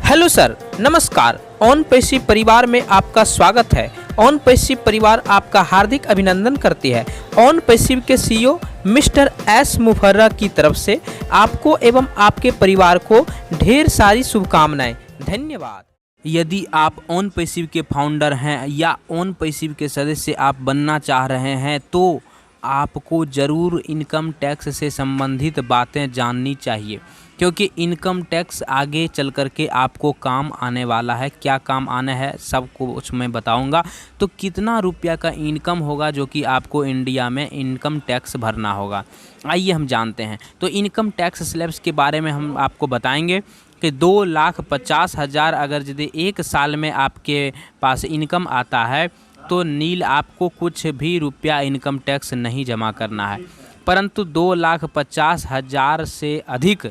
Hello sir, नमस्कार। On passive परिवार में आपका स्वागत है। ऑन पैसिव परिवार आपका हार्दिक अभिनंदन करती है। ऑन पैसिव के सीईओ मिस्टर एस मुफर्रा की तरफ से आपको एवं आपके परिवार को ढेर सारी शुभकामनाएं। धन्यवाद। यदि आप ऑन पैसिव के फाउंडर हैं या ऑन पैसिव के सदस्य आप बनना चाह रहे हैं तो आपको ज़रूर इनकम टैक्स से संबंधित बातें जाननी चाहिए, क्योंकि इनकम टैक्स आगे चल कर के आपको काम आने वाला है। क्या काम आना है सब कुछ मैं बताऊंगा। तो कितना रुपया का इनकम होगा जो कि आपको इंडिया में इनकम टैक्स भरना होगा, आइए हम जानते हैं। तो इनकम टैक्स स्लैब्स के बारे में हम आपको बताएंगे कि 2,50,000 अगर यदि एक साल में आपके पास इनकम आता है तो नील आपको कुछ भी रुपया इनकम टैक्स नहीं जमा करना है। परंतु 2,50,000 से अधिक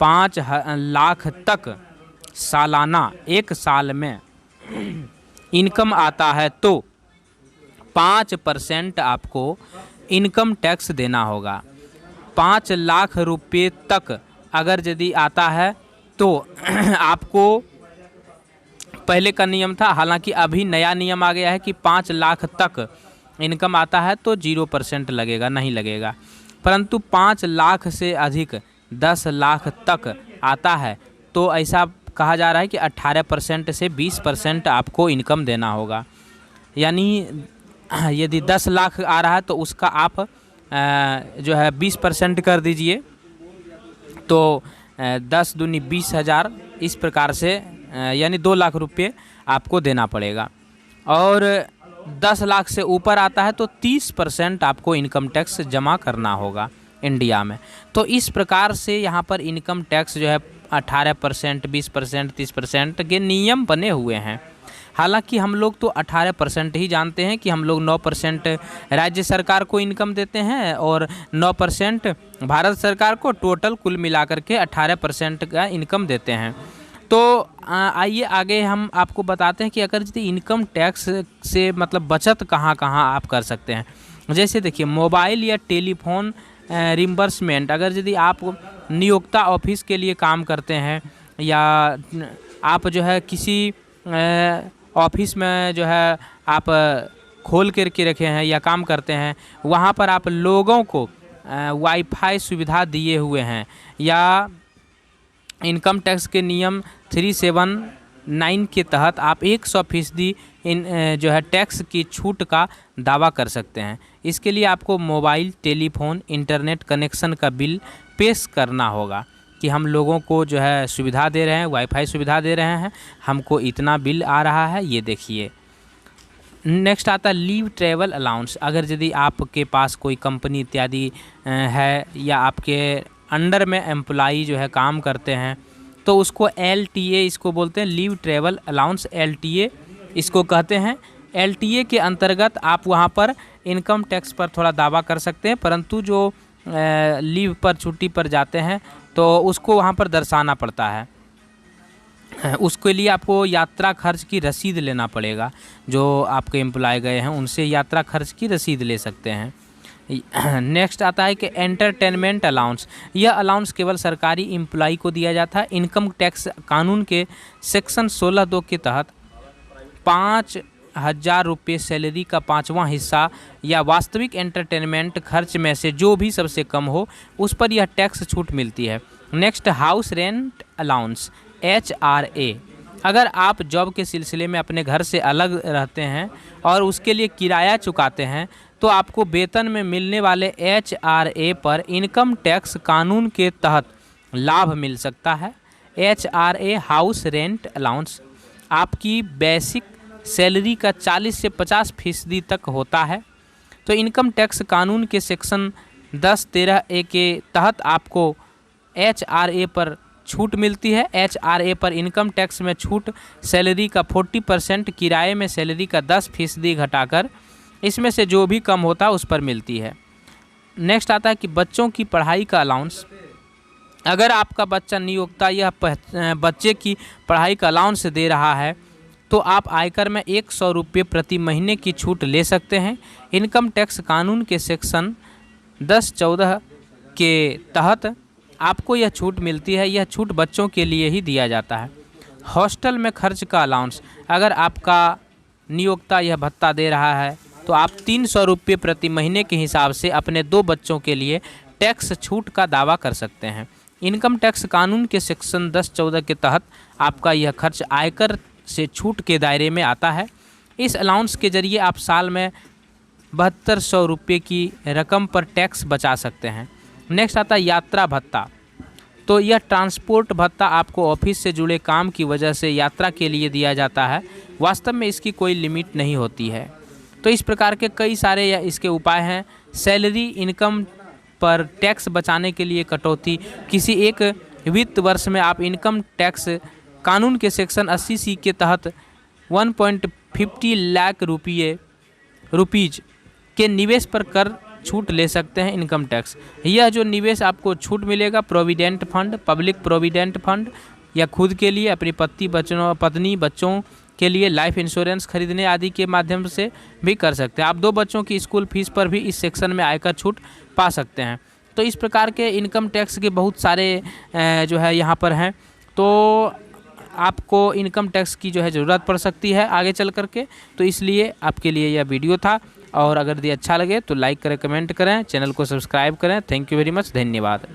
5 लाख तक सालाना एक साल में इनकम आता है तो 5% आपको इनकम टैक्स देना होगा। 5 लाख रुपये तक अगर यदि आता है तो आपको पहले का नियम था, हालांकि अभी नया नियम आ गया है कि 5 लाख तक इनकम आता है तो 0% लगेगा, नहीं लगेगा। परंतु 5 लाख से अधिक 10 लाख तक आता है तो ऐसा कहा जा रहा है कि 18% से 20% आपको इनकम देना होगा। यानी यदि 10 लाख आ रहा है तो उसका आप जो है 20% कर दीजिए तो 10 दूनी 20,000 इस प्रकार से यानी 2 लाख रुपये आपको देना पड़ेगा। और 10 लाख से ऊपर आता है तो 30% आपको इनकम टैक्स जमा करना होगा इंडिया में। तो इस प्रकार से यहाँ पर इनकम टैक्स जो है 18%, 20%, 30% के नियम बने हुए हैं। हालांकि हम लोग तो 18% ही जानते हैं कि हम लोग 9% राज्य सरकार को इनकम देते हैं और 9% भारत सरकार को, टोटल कुल मिलाकर के 18% का इनकम देते हैं। तो आइए आगे हम आपको बताते हैं कि अगर यदि इनकम टैक्स से मतलब बचत कहाँ कहाँ आप कर सकते हैं। जैसे देखिए, मोबाइल या टेलीफोन रिम्बर्समेंट, अगर यदि आप नियोक्ता ऑफिस के लिए काम करते हैं या आप जो है किसी ऑफिस में जो है आप खोल करके रखे हैं या काम करते हैं, वहाँ पर आप लोगों को वाईफाई सुविधा दिए हुए हैं या इनकम टैक्स के नियम 379 के तहत आप 100% इन जो है टैक्स की छूट का दावा कर सकते हैं। इसके लिए आपको मोबाइल, टेलीफोन, इंटरनेट कनेक्शन का बिल पेश करना होगा कि हम लोगों को जो है सुविधा दे रहे हैं, वाईफाई सुविधा दे रहे हैं, हमको इतना बिल आ रहा है, ये देखिए। नेक्स्ट आता है लीव ट्रैवल अलाउंस। अगर यदि आपके पास कोई कंपनी इत्यादि है या आपके अंडर में एम्प्लॉई जो है काम करते हैं तो उसको LTA इसको बोलते हैं, लीव ट्रैवल अलाउंस, LTA इसको कहते हैं। LTA के अंतर्गत आप वहाँ पर इनकम टैक्स पर थोड़ा दावा कर सकते हैं, परंतु जो लीव पर, छुट्टी पर जाते हैं तो उसको वहाँ पर दर्शाना पड़ता है। उसके लिए आपको यात्रा खर्च की रसीद लेना पड़ेगा। जो आपके एम्प्लॉय गए हैं उनसे यात्रा खर्च की रसीद ले सकते हैं। नेक्स्ट आता है कि एंटरटेनमेंट अलाउंस। यह अलाउंस केवल सरकारी एम्प्लॉई को दिया जाता है। इनकम टैक्स कानून के सेक्शन 16(2) के तहत 5,000 रुपये सैलरी का 5वां हिस्सा या वास्तविक एंटरटेनमेंट खर्च में से जो भी सबसे कम हो उस पर यह टैक्स छूट मिलती है। Next, house rent allowance, HRA। अगर आप जॉब के सिलसिले में अपने घर से अलग रहते हैं और उसके लिए किराया चुकाते हैं तो आपको वेतन में मिलने वाले HRA पर इनकम टैक्स कानून के तहत लाभ मिल सकता है। HRA हाउस रेंट अलाउंस आपकी बेसिक सैलरी का 40 से 50% तक होता है। तो इनकम टैक्स कानून के सेक्शन 10(13)A के तहत आपको HRA पर छूट मिलती है। HRA पर इनकम टैक्स में छूट सैलरी का 40%, किराए में सैलरी का 10% घटाकर इसमें से जो भी कम होता है उस पर मिलती है। नेक्स्ट आता है कि बच्चों की पढ़ाई का अलाउंस। अगर आपका बच्चा नियोक्ता यह बच्चे की पढ़ाई का अलाउंस दे रहा है तो आप आयकर में 100 रुपये प्रति महीने की छूट ले सकते हैं। इनकम टैक्स कानून के सेक्शन 10(14) के तहत आपको यह छूट मिलती है। यह छूट बच्चों के लिए ही दिया जाता है। हॉस्टल में खर्च का अलाउंस, अगर आपका नियोक्ता यह भत्ता दे रहा है तो आप 300 रुपये प्रति महीने के हिसाब से अपने 2 बच्चों के लिए टैक्स छूट का दावा कर सकते हैं। इनकम टैक्स कानून के सेक्शन 10(14) के तहत आपका यह खर्च आयकर से छूट के दायरे में आता है। इस अलाउंस के जरिए आप साल में 7200 रुपये की रकम पर टैक्स बचा सकते हैं। नेक्स्ट आता है यात्रा भत्ता। तो यह ट्रांसपोर्ट भत्ता आपको ऑफिस से जुड़े काम की वजह से यात्रा के लिए दिया जाता है। वास्तव में इसकी कोई लिमिट नहीं होती है। तो इस प्रकार के कई सारे या इसके उपाय हैं। सैलरी इनकम पर टैक्स बचाने के लिए कटौती, किसी एक वित्त वर्ष में आप इनकम टैक्स कानून के सेक्शन 80C के तहत 1.50 लाख रुपीज़ के निवेश पर कर छूट ले सकते हैं। इनकम टैक्स, यह जो निवेश आपको छूट मिलेगा provident fund, public provident fund, या खुद के लिए, अपनी पत्नी बच्चों के लिए लाइफ इंश्योरेंस खरीदने आदि के माध्यम से भी कर सकते हैं। आप 2 बच्चों की स्कूल फीस पर भी इस सेक्शन में आयकर छूट पा सकते हैं। तो इस प्रकार के इनकम टैक्स के बहुत सारे जो है यहाँ पर हैं। तो आपको इनकम टैक्स की जो है ज़रूरत पड़ सकती है आगे चल करके, तो इसलिए आपके लिए यह वीडियो था। और अगर ये अच्छा लगे तो लाइक करें, कमेंट करें, चैनल को सब्सक्राइब करें। थैंक यू वेरी मच, धन्यवाद।